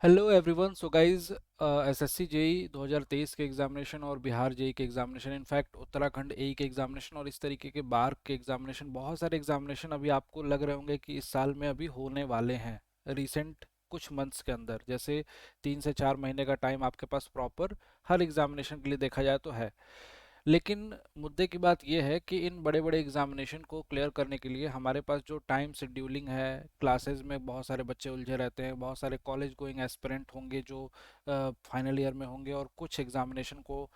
Hello everyone. So guys, SSC JE 2023 के examination और Bihar JEE के एग्जामिनेशन, इनफैक्ट उत्तराखंड एई के एग्जामिनेशन और इस तरीके के बार के एग्जामिनेशन, बहुत सारे एग्जामिनेशन अभी आपको लग रहे होंगे कि इस साल में अभी होने वाले हैं रिसेंट कुछ मंथ्स के अंदर। जैसे 3 से 4 महीने का टाइम आपके पास प्रॉपर हर एग्जामिनेशन के लिए देखा जाए तो है। लेकिन मुद्दे की बात यह है कि इन बड़े बड़े एग्जामिनेशन को क्लियर करने के लिए हमारे पास जो टाइम शेड्यूलिंग है, क्लासेस में बहुत सारे बच्चे उलझे रहते हैं, बहुत सारे कॉलेज गोइंग एस्पिरेंट होंगे जो फाइनल ईयर में होंगे और कुछ एग्जामिनेशन को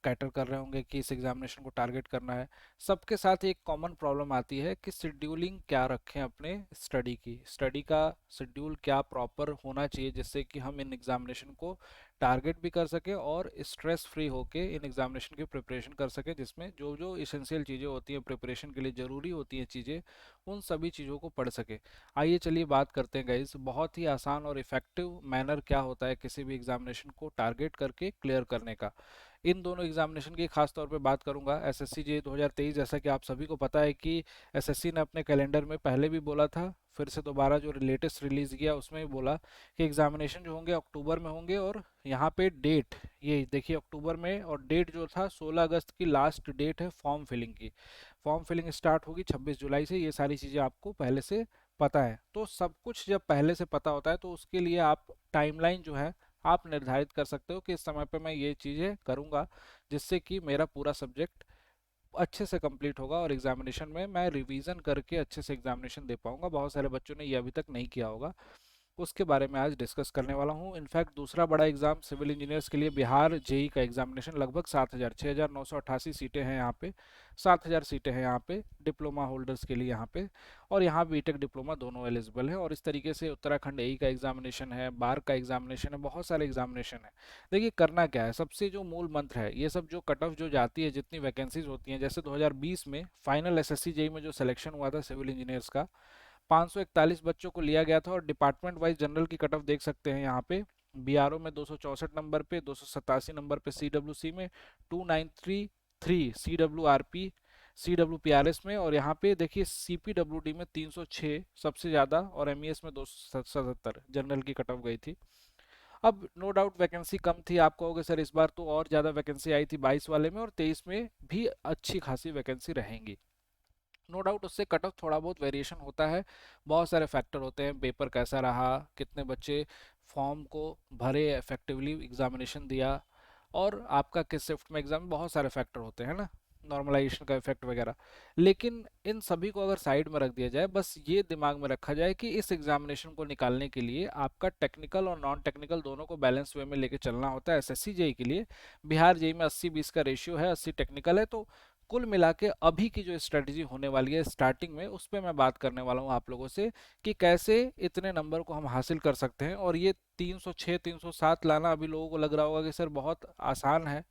कैटर कर रहे होंगे कि इस एग्जामिनेशन को टारगेट करना है। सबके साथ एक कॉमन प्रॉब्लम आती है कि शेड्यूलिंग क्या रखें अपने स्टडी का शेड्यूल क्या प्रॉपर होना चाहिए, जिससे कि हम इन एग्जामिनेशन को टारगेट भी कर सके और स्ट्रेस फ्री होके इन एग्जामिनेशन की प्रिपरेशन कर सके, जिसमें जो जो इसेंशियल चीज़ें होती हैं प्रिपरेशन के लिए ज़रूरी होती हैं चीज़ें, उन सभी चीज़ों को पढ़ सके। आइए चलिए बात करते हैं गाइस, बहुत ही आसान और इफ़ेक्टिव मैनर क्या होता है किसी भी एग्जामिनेशन को टारगेट करके क्लियर करने का। इन दोनों एग्जामिनेशन की खास तौर पे बात करूंगा। एसएससी जे 2023, जैसा कि आप सभी को पता है कि एसएससी ने अपने कैलेंडर में पहले भी बोला था, फिर से दोबारा जो लेटेस्ट रिलीज किया उसमें भी बोला कि एग्जामिनेशन जो होंगे अक्टूबर में होंगे। और यहाँ पे डेट ये देखिए अक्टूबर में, और डेट जो था 16 अगस्त की लास्ट डेट है फॉर्म फिलिंग की। फॉर्म फिलिंग स्टार्ट होगी 26 जुलाई से। ये सारी चीज़ें आपको पहले से पता है। तो सब कुछ जब पहले से पता होता है तो उसके लिए आप टाइमलाइन जो है आप निर्धारित कर सकते हो कि इस समय पे मैं ये चीज़ें करूँगा, जिससे कि मेरा पूरा सब्जेक्ट अच्छे से कंप्लीट होगा और एग्जामिनेशन में मैं रिवीजन करके अच्छे से एग्जामिनेशन दे पाऊंगा। बहुत सारे बच्चों ने ये अभी तक नहीं किया होगा, उसके बारे में आज डिस्कस करने वाला हूँ। इनफैक्ट दूसरा बड़ा एग्जाम सिविल इंजीनियर्स के लिए बिहार जेई का एग्जामिनेशन, लगभग 7,000 6,988 सीटें हैं यहाँ पे। 7,000 सीटें हैं यहाँ पे डिप्लोमा होल्डर्स के लिए यहाँ पे। और यहाँ बीटेक डिप्लोमा दोनों एलिजिबल है। और इस तरीके से उत्तराखंड एई का एग्जामिनेशन है, बार का एग्जामिनेशन है, बहुत सारे एग्जामिनेशन है। देखिए करना क्या है, सबसे जो मूल मंत्र है, ये सब जो कट ऑफ जो जाती है, जितनी वैकेंसीज होती हैं, जैसे 2020 में फाइनल एसएससी जेई में जो सिलेक्शन हुआ था सिविल इंजीनियर्स का, 541 बच्चों को लिया गया था। और डिपार्टमेंट वाइज जनरल की कट ऑफ देख सकते हैं यहाँ पे। बीआरओ में 264 नंबर पे, 287 नंबर पे सीडब्ल्यूसी में, 2933 सीडब्ल्यूआरपी सीडब्ल्यूपीआरएस में, और यहाँ पे देखिए सीपीडब्ल्यूडी में 306 सबसे ज़्यादा, और एमईएस में 277 जनरल की कट ऑफ गई थी। अब नो डाउट वैकेंसी कम थी, आप कहोगे सर इस बार तो और ज़्यादा वैकेंसी आई थी 22 वाले में, और 23 में भी अच्छी खासी वैकेंसी रहेंगी। नो डाउट उससे कट ऑफ थोड़ा बहुत वेरिएशन होता है। बहुत सारे फैक्टर होते हैं, पेपर कैसा रहा, कितने बच्चे फॉर्म को भरे, इफेक्टिवली एग्जामिनेशन दिया, और आपका किस शिफ्ट में एग्जाम, बहुत सारे फैक्टर होते हैं ना, नॉर्मलाइजेशन का इफेक्ट वगैरह। लेकिन इन सभी को अगर साइड में रख दिया जाए, बस ये दिमाग में रखा जाए कि इस एग्जामिनेशन को निकालने के लिए आपका टेक्निकल और नॉन टेक्निकल दोनों को बैलेंस वे में लेके चलना होता है। एसएससी जेई के लिए, बिहार जेई में 80-20 का रेशियो है, 80 टेक्निकल है। तो कुल मिला के अभी की जो स्ट्रेटजी होने वाली है स्टार्टिंग में, उस पर मैं बात करने वाला हूँ आप लोगों से कि कैसे इतने नंबर को हम हासिल कर सकते हैं। और ये 306 307 लाना अभी लोगों को लग रहा होगा कि सर बहुत आसान है,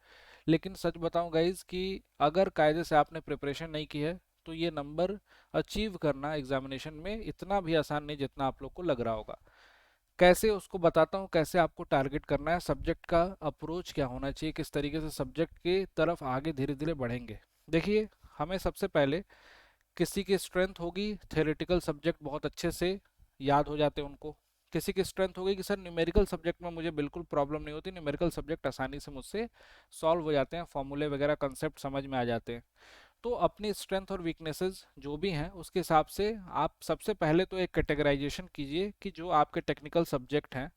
लेकिन सच बताऊं गाइज कि अगर कायदे से आपने प्रिपरेशन नहीं की है तो ये नंबर अचीव करना एग्जामिनेशन में इतना भी आसान नहीं जितना आप लोग को लग रहा होगा। कैसे उसको बताता हूँ, कैसे आपको टारगेट करना है, सब्जेक्ट का अप्रोच क्या होना चाहिए, किस तरीके से सब्जेक्ट के तरफ आगे धीरे धीरे बढ़ेंगे। देखिए, हमें सबसे पहले किसी की स्ट्रेंथ होगी थ्योरेटिकल सब्जेक्ट बहुत अच्छे से याद हो जाते हैं उनको। किसी की स्ट्रेंथ होगी कि सर न्यूमेरिकल सब्जेक्ट में मुझे बिल्कुल प्रॉब्लम नहीं होती, न्यूमेरिकल सब्जेक्ट आसानी से मुझसे सॉल्व हो जाते हैं, फॉर्मूले वगैरह कंसेप्ट समझ में आ जाते हैं। तो अपनी स्ट्रेंथ और वीकनेसेस जो भी हैं उसके हिसाब से आप सबसे पहले तो एक कैटेगराइजेशन कीजिए कि जो आपके टेक्निकल सब्जेक्ट हैं।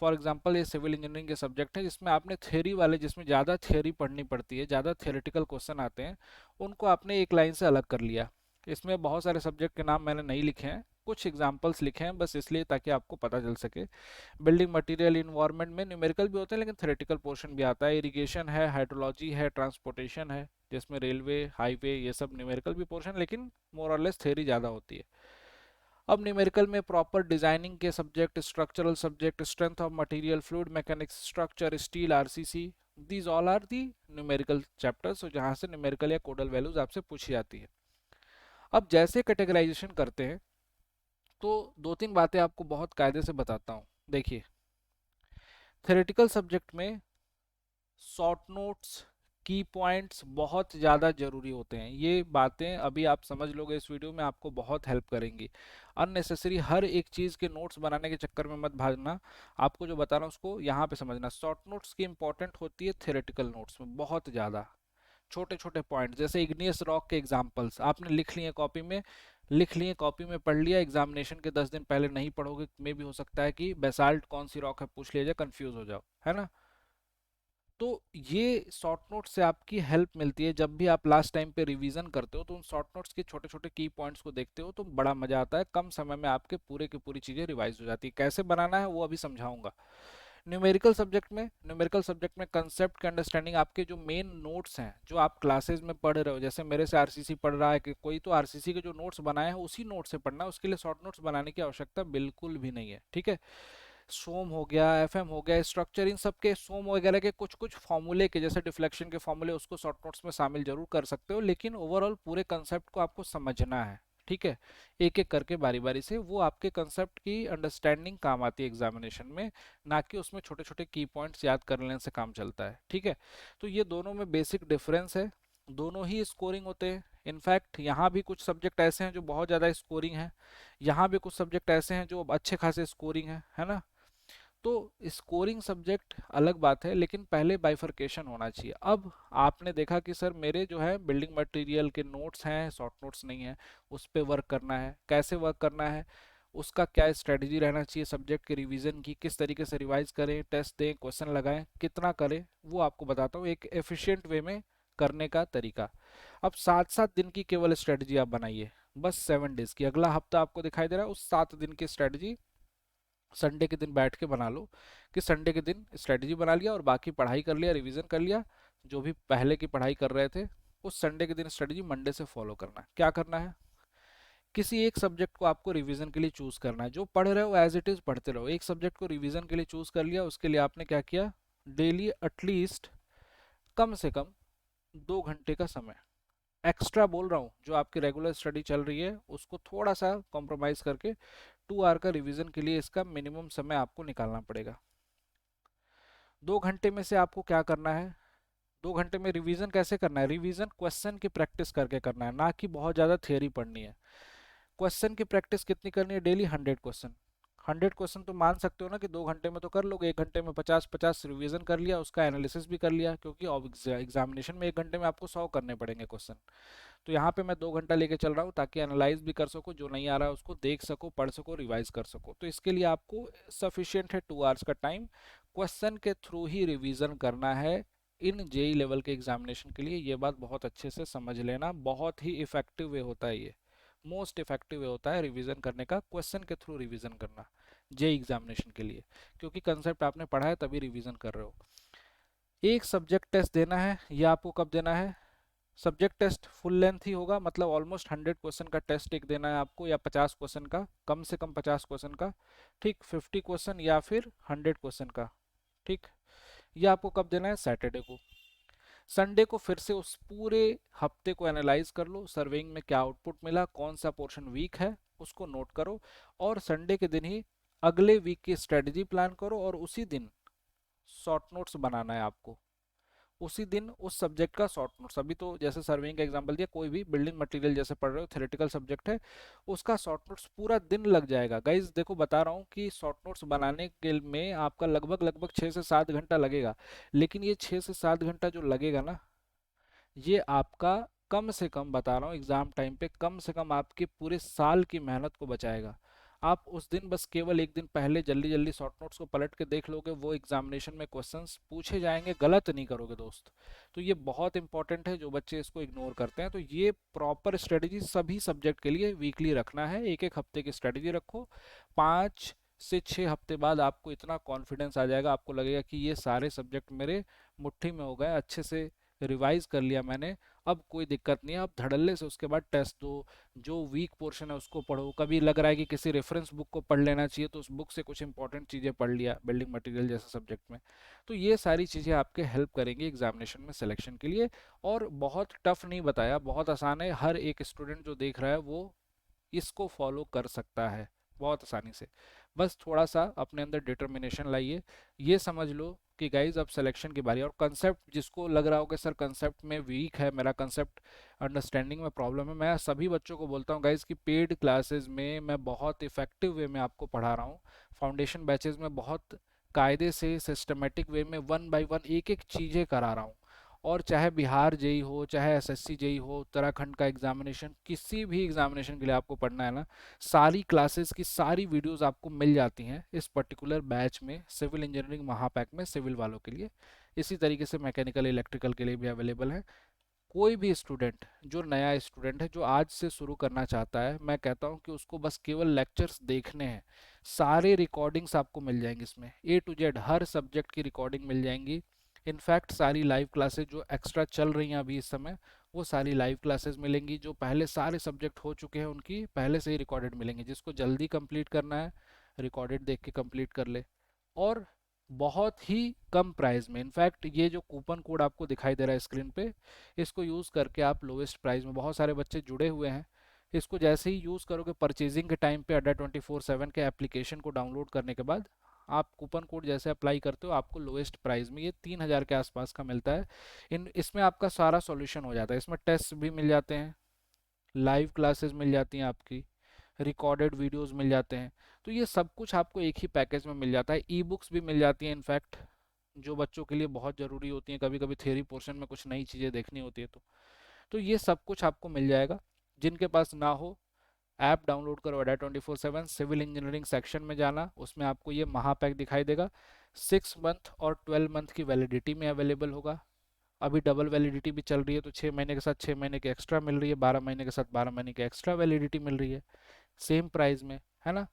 फॉर एग्जांपल ये सिविल इंजीनियरिंग के सब्जेक्ट हैं जिसमें आपने थ्योरी वाले, जिसमें ज़्यादा थ्योरी पढ़नी पड़ती है, ज़्यादा थ्योरेटिकल क्वेश्चन आते हैं, उनको आपने एक लाइन से अलग कर लिया। इसमें बहुत सारे सब्जेक्ट के नाम मैंने नहीं लिखे हैं, कुछ एग्जाम्पल्स लिखे हैं बस इसलिए ताकि आपको पता चल सके। बिल्डिंग मटेरियल इन्वायरमेंट में न्यूमेरिकल भी होते हैं लेकिन थ्योरेटिकल पोर्शन भी आता है। इरिगेशन है, हाइड्रोलॉजी है, ट्रांसपोर्टेशन है, जिसमें रेलवे हाईवे ये सब न्यूमेरिकल भी पोर्शन, लेकिन मोर और लेस थ्योरी ज़्यादा होती है। अब न्यूमेरिकल में प्रॉपर डिजाइनिंग के subject, structural subject, strength of material, fluid mechanics, structure, steel, RCC, these all are the numerical chapters, जहाँ से न्यूमेरिकल या कोडल वैल्यूज आपसे पूछी जाती है। अब जैसे कैटेगराइजेशन करते हैं तो दो तीन बातें आपको बहुत कायदे से बताता हूँ। देखिए, थ्योरेटिकल सब्जेक्ट में शॉर्ट नोट्स, की पॉइंट्स बहुत ज़्यादा ज़रूरी होते हैं। ये बातें अभी आप समझ लोगे इस वीडियो में, आपको बहुत हेल्प करेंगी। अननेसेसरी हर एक चीज़ के नोट्स बनाने के चक्कर में मत भागना। आपको जो बता रहा हूँ उसको यहाँ पे समझना। शॉर्ट नोट्स की इंपॉर्टेंट होती है थ्योरेटिकल नोट्स में बहुत ज़्यादा। छोटे छोटे पॉइंट जैसे इग्नियस रॉक के एग्जांपल्स आपने लिख लिए कॉपी में, लिख लिए कॉपी में, पढ़ लिया, एग्जामिनेशन के 10 दिन पहले नहीं पढ़ोगे, मे भी हो सकता है कि बेसाल्ट कौन सी रॉक है पूछ लिया जाए, कंफ्यूज हो जाओ, है ना। तो ये शॉर्ट नोट से आपकी हेल्प मिलती है। जब भी आप लास्ट टाइम पे रिवीजन करते हो तो उन शॉर्ट नोट्स के छोटे छोटे की पॉइंट्स को देखते हो तो बड़ा मजा आता है। कम समय में आपके पूरे की पूरी चीजें रिवाइज हो जाती है। कैसे बनाना है वो अभी समझाऊंगा। न्यूमेरिकल सब्जेक्ट में कंसेप्ट के अंडरस्टैंडिंग, आपके जो मेन नोट्स हैं जो आप क्लासेस में पढ़ रहे हो, जैसे मेरे से आरसीसी पढ़ रहा है कि कोई, तो आरसीसी के जो नोट्स बनाए हैं उसी नोट से पढ़ना है। उसके लिए शॉर्ट नोट्स बनाने की आवश्यकता बिल्कुल भी नहीं है, ठीक है। सोम हो गया, एफएम हो गया, स्ट्रक्चर, इन सब के, सोम वगैरह के कुछ कुछ फॉर्मूले के, जैसे डिफ्लेक्शन के फॉर्मूले, उसको शॉर्ट नोट्स में शामिल जरूर कर सकते हो, लेकिन ओवरऑल पूरे कंसेप्ट को आपको समझना है, ठीक है। एक एक करके बारी बारी से वो आपके कंसेप्ट की अंडरस्टैंडिंग काम आती है एग्जामिनेशन में, ना कि उसमें छोटे छोटे की पॉइंट्स याद कर लेने से काम चलता है, ठीक है। तो ये दोनों में बेसिक डिफरेंस है। दोनों ही स्कोरिंग होते हैं। इनफैक्ट यहाँ भी कुछ सब्जेक्ट ऐसे हैं जो बहुत ज़्यादा स्कोरिंग है, यहाँ भी कुछ सब्जेक्ट ऐसे हैं जो अच्छे खासे स्कोरिंग है ना। तो स्कोरिंग सब्जेक्ट अलग बात है, लेकिन पहले बाइफरकेशन होना चाहिए। अब आपने देखा कि सर मेरे जो है बिल्डिंग मटेरियल के नोट्स हैं, शॉर्ट नोट्स नहीं है, उस पर वर्क करना है। कैसे वर्क करना है, उसका क्या स्ट्रेटजी रहना चाहिए, सब्जेक्ट के रिवीजन की किस तरीके से रिवाइज करें, टेस्ट दें, क्वेश्चन लगाएं, कितना करें, वो आपको बताता हूँ एक एफिशिएंट वे में करने का तरीका। अब 7-7 दिन की केवल स्ट्रेटजी आप बनाइए, बस 7 डेज की। अगला हफ्ता आपको दिखाई दे रहा है, उस 7 दिन की स्ट्रेटजी संडे के दिन बैठ के बना लो, कि संडे के दिन स्ट्रेटजी बना लिया और बाकी पढ़ाई कर लिया, रिवीजन कर लिया, जो भी पहले की पढ़ाई कर रहे थे, उस संडे के दिन स्ट्रेटजी मंडे से फॉलो करना है। क्या करना है, किसी एक सब्जेक्ट को आपको रिवीजन के लिए चूज करना है। जो पढ़ रहे हो एज इट इज पढ़ते रहो। एक सब्जेक्ट को रिवीजन के लिए चूज कर लिया, उसके लिए आपने क्या किया, डेली एटलीस्ट कम से कम 2 घंटे का समय एक्स्ट्रा, बोल रहा हूँ, जो आपकी रेगुलर स्टडी चल रही है उसको थोड़ा सा कॉम्प्रोमाइज करके 2 आवर का रिवीजन के लिए इसका मिनिमम समय आपको निकालना पड़ेगा। 2 घंटे में से आपको क्या करना है, 2 घंटे में रिवीजन कैसे करना है, रिवीजन क्वेश्चन की प्रैक्टिस करके करना है, ना कि बहुत ज़्यादा थियोरी पढ़नी है। क्वेश्चन की प्रैक्टिस कितनी करनी है, डेली 100 क्वेश्चन। 100 क्वेश्चन तो मान सकते हो ना कि 2 घंटे में तो कर लोगे, 1 घंटे में 50-50 रिवीजन कर लिया, उसका एनालिसिस भी कर लिया, क्योंकि एग्जामिनेशन में 1 घंटे में आपको 100 करने पड़ेंगे क्वेश्चन। तो यहाँ पे मैं 2 घंटा लेके चल रहा हूँ ताकि एनालाइज भी कर सको, जो नहीं आ रहा है उसको देख सको, पढ़ सको, रिवाइज कर सको। तो इसके लिए आपको सफिशियंट है 2 आवर्स का टाइम। क्वेश्चन के थ्रू ही रिवीजन करना है इन जेई लेवल के एग्जामिनेशन के लिए। ये बात बहुत अच्छे से समझ लेना, बहुत ही इफेक्टिव वे होता है ये, मोस्ट इफेक्टिव वे होता है रिवीजन करने का, क्वेश्चन के थ्रू रिवीजन करना जेई एग्जामिनेशन के लिए, क्योंकि कंसेप्ट आपने पढ़ा है तभी रिवीजन कर रहे हो। एक सब्जेक्ट टेस्ट देना है, ये आपको कब देना है, सब्जेक्ट टेस्ट फुल लेंथ ही होगा, मतलब ऑलमोस्ट 100 क्वेश्चन का टेस्ट एक देना है आपको, या 50 क्वेश्चन का, कम से कम 50 क्वेश्चन का, ठीक, 50 क्वेश्चन या फिर 100 क्वेश्चन का, ठीक। ये आपको कब देना है, सैटरडे को। संडे को फिर से उस पूरे हफ्ते को एनालाइज कर लो, सर्वेइंग में क्या आउटपुट मिला, कौन सा पोर्शन वीक है उसको नोट करो, और संडे के दिन ही अगले वीक की स्ट्रेटजी प्लान करो, और उसी दिन शॉर्ट नोट्स बनाना है आपको। उसी दिन उस सब्जेक्ट का शॉर्ट नोट्स, अभी तो जैसे सर्विंग का एग्जांपल दिया, कोई भी बिल्डिंग मटेरियल जैसे पढ़ रहे हो, थ्योरेटिकल सब्जेक्ट है, उसका शॉर्ट नोट्स पूरा दिन लग जाएगा। गाइज देखो बता रहा हूँ कि शॉर्ट नोट्स बनाने के में आपका लगभग लगभग 6 से 7 घंटा लगेगा, लेकिन ये 6 से 7 घंटा जो लगेगा ना, ये आपका कम से कम बता रहा हूँ एग्जाम टाइम पे कम से कम आपके पूरे साल की मेहनत को बचाएगा। आप उस दिन बस केवल एक दिन पहले जल्दी जल्दी शॉर्ट नोट्स को पलट के देख लोगे, वो एग्जामिनेशन में क्वेश्चंस पूछे जाएंगे, गलत नहीं करोगे दोस्त। तो ये बहुत इंपॉर्टेंट है, जो बच्चे इसको इग्नोर करते हैं। तो ये प्रॉपर स्ट्रेटजी सभी सब्जेक्ट के लिए वीकली रखना है, एक एक हफ्ते की स्ट्रेटजी रखो। 5 से 6 हफ्ते बाद आपको इतना कॉन्फिडेंस आ जाएगा, आपको लगेगा कि ये सारे सब्जेक्ट मेरे मुट्ठी में हो गए, अच्छे से रिवाइज कर लिया मैंने, अब कोई दिक्कत नहीं है। अब धड़ल्ले से उसके बाद टेस्ट दो, जो वीक पोर्शन है उसको पढ़ो। कभी लग रहा है कि किसी रेफरेंस बुक को पढ़ लेना चाहिए, तो उस बुक से कुछ इंपॉर्टेंट चीज़ें पढ़ लिया बिल्डिंग मटेरियल जैसे सब्जेक्ट में। तो ये सारी चीज़ें आपके हेल्प करेंगी एग्जामिनेशन में सिलेक्शन के लिए। और बहुत टफ नहीं बताया, बहुत आसान है, हर एक स्टूडेंट जो देख रहा है वो इसको फॉलो कर सकता है बहुत आसानी से। बस थोड़ा सा अपने अंदर डिटर्मिनेशन लाइए। ये समझ लो कि गाइज अब सिलेक्शन की बारी है। और कंसेप्ट जिसको लग रहा हो कि सर कंसेप्ट में वीक है, मेरा कंसेप्ट अंडरस्टैंडिंग में प्रॉब्लम है, मैं सभी बच्चों को बोलता हूँ गाइज कि पेड क्लासेस में मैं बहुत इफेक्टिव वे में आपको पढ़ा रहा हूँ। फाउंडेशन बैचेस में बहुत कायदे से सिस्टमेटिक वे में वन बाय वन एक एक चीज़ें करा रहा हूँ। और चाहे बिहार जेई हो, चाहे एसएससी जेई हो, उत्तराखंड का एग्जामिनेशन, किसी भी एग्जामिनेशन के लिए आपको पढ़ना है ना, सारी क्लासेस की सारी वीडियोस आपको मिल जाती हैं इस पर्टिकुलर बैच में, सिविल इंजीनियरिंग महापैक में, सिविल वालों के लिए। इसी तरीके से मैकेनिकल इलेक्ट्रिकल के लिए भी अवेलेबल है। कोई भी स्टूडेंट जो नया स्टूडेंट है, जो आज से शुरू करना चाहता है, मैं कहता हूँ कि उसको बस केवल लेक्चर्स देखने हैं। सारे रिकॉर्डिंग्स आपको मिल जाएंगी इसमें, ए टू जेड हर सब्जेक्ट की रिकॉर्डिंग मिल जाएंगी। इनफैक्ट सारी लाइव क्लासेस जो एक्स्ट्रा चल रही हैं अभी इस समय, वो सारी लाइव क्लासेस मिलेंगी। जो पहले सारे सब्जेक्ट हो चुके हैं उनकी पहले से ही रिकॉर्डेड मिलेंगी। जिसको जल्दी कंप्लीट करना है, रिकॉर्डेड देख के कंप्लीट कर ले। और बहुत ही कम प्राइस में। इनफैक्ट ये जो कूपन कोड आपको दिखाई दे रहा है स्क्रीन पे, इसको यूज़ करके आप लोवेस्ट प्राइस में, बहुत सारे बच्चे जुड़े हुए हैं, इसको जैसे ही यूज़ करोगे परचेजिंग के टाइम पे, अड्डा 24/7 के एप्लीकेशन को डाउनलोड करने के बाद आप कूपन कोड जैसे अप्लाई करते हो, आपको लोएस्ट प्राइस में ये 3,000 के आसपास का मिलता है। इसमें आपका सारा सॉल्यूशन हो जाता है। इसमें टेस्ट भी मिल जाते हैं, लाइव क्लासेस मिल जाती हैं आपकी, रिकॉर्डेड वीडियोस मिल जाते हैं। तो ये सब कुछ आपको एक ही पैकेज में मिल जाता है। ई बुक्स भी मिल जाती हैं इनफैक्ट, जो बच्चों के लिए बहुत ज़रूरी होती हैं। कभी कभी थ्योरी पोर्शन में कुछ नई चीज़ें देखनी होती है तो ये सब कुछ आपको मिल जाएगा। जिनके पास ना हो, ऐप डाउनलोड करो अड्डा 24/7, सिविल इंजीनियरिंग सेक्शन में जाना, उसमें आपको ये महापैक दिखाई देगा। 6 मंथ और 12 मंथ की वैलिडिटी में अवेलेबल होगा। अभी डबल वैलिडिटी भी चल रही है, तो 6 महीने के साथ 6 महीने की एक्स्ट्रा मिल रही है, 12 महीने के साथ 12 महीने की एक्स्ट्रा वैलिडिटी मिल रही है, सेम प्राइस में, है ना।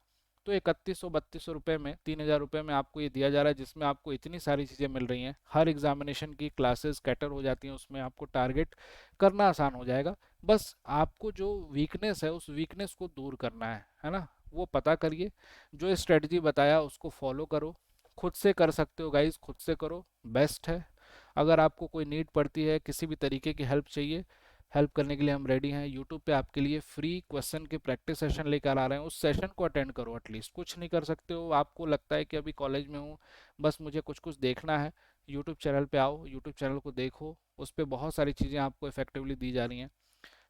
तो 3100-3200 रुपये में, 3,000 रुपये में आपको ये दिया जा रहा है, जिसमें आपको इतनी सारी चीज़ें मिल रही हैं। हर एग्जामिनेशन की क्लासेस कैटर हो जाती हैं, उसमें आपको टारगेट करना आसान हो जाएगा। बस आपको जो वीकनेस है उस वीकनेस को दूर करना है ना। वो पता करिए, जो स्ट्रेटजी बताया उसको फॉलो करो। खुद से कर सकते हो गाइज, खुद से करो, बेस्ट है। अगर आपको कोई नीड पड़ती है, किसी भी तरीके की हेल्प चाहिए, हेल्प करने के लिए हम रेडी हैं। यूट्यूब पे आपके लिए फ्री क्वेश्चन के प्रैक्टिस सेशन लेकर आ रहे हैं, उस सेशन को अटेंड करो। एटलीस्ट कुछ नहीं कर सकते हो, आपको लगता है कि अभी कॉलेज में हूँ, बस मुझे कुछ कुछ देखना है, यूट्यूब चैनल पे आओ, यूट्यूब चैनल को देखो, उस पर बहुत सारी चीज़ें आपको इफेक्टिवली दी जा रही हैं।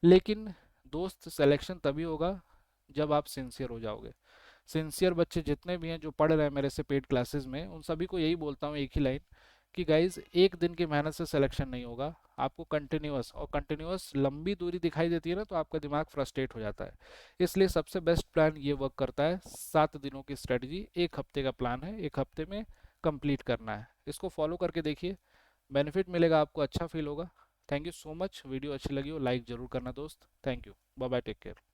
लेकिन दोस्त, सिलेक्शन तभी होगा जब आप सिंसियर हो जाओगे। सिंसियर बच्चे जितने भी हैं जो पढ़ रहे हैं मेरे से पेड क्लासेस में, उन सभी को यही बोलता हूँ एक ही लाइन, कि गाइज एक दिन की मेहनत से सिलेक्शन नहीं होगा। आपको कंटिन्यूअस, और कंटिन्यूअस लंबी दूरी दिखाई देती है ना, तो आपका दिमाग फ्रस्ट्रेट हो जाता है। इसलिए सबसे बेस्ट प्लान ये वर्क करता है, 7 दिनों की स्ट्रेटजी, 1 हफ्ते का प्लान है, 1 हफ्ते में कंप्लीट करना है। इसको फॉलो करके देखिए, बेनिफिट मिलेगा आपको, अच्छा फील होगा। Thank you so much. Video अच्छी लगी हो लाइक ज़रूर करना दोस्त। Thank you, bye bye, take care.